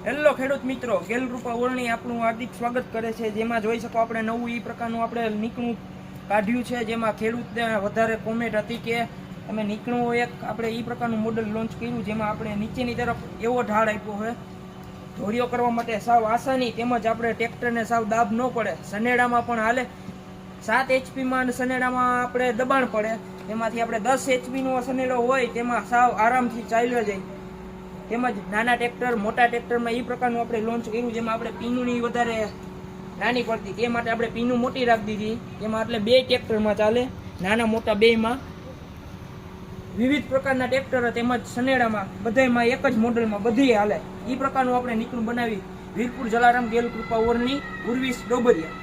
Hello ખેડૂત મિત્રો, ગેલ રૂપા ઓરણી આપણું હાર્દિક સ્વાગત કરે છે। જેમાં જોઈ શકો આપણે નવું એ પ્રકારનું આપણે નીકણું કાઢ્યું છે, જેમાં ખેડૂતને વધારે કોમેન્ટ હતી કે તમે નીકણું એક આપણે એ પ્રકારનું મોડલ લોન્ચ કર્યું, જેમાં આપણે નીચેની તરફ એવો ઢાળ આપ્યો છે ધોરીઓ કરવા માટે સાવ આસાની, તેમજ આપણે ટ્રેક્ટરને સાવ દાબ ન પડે, સનેડામાં પણ હાલે। 7 HP સનેડામાં આપણે દબાણ પડે, તેમાંથી આપણે 10 HP નો સનેડો હોય તેમાં સાવ આરામથી ચાલ્યો જાય। તેમજ નાના ટ્રેક્ટર મોટા ટ્રેક્ટરમાં એ પ્રકારનું આપણે લોન્ચ કર્યું, જેમાં આપણે પીનુંની વધારે નાની પડતી, તે માટે આપણે પીનું મોટી રાખી દીધી। તેમાં એટલે 2 ટ્રેક્ટરમાં ચાલે, નાના મોટા બેયમાં વિવિધ પ્રકારના ટ્રેક્ટર તેમજ સનેડામાં બધામાં એક જ મોડલમાં બધી હાલે। એ પ્રકારનું આપણે નીકળું બનાવી વીરપુર જલારામ ગેલ કૃપા ઓરણી ઉર્વીસ ડોબરિયા।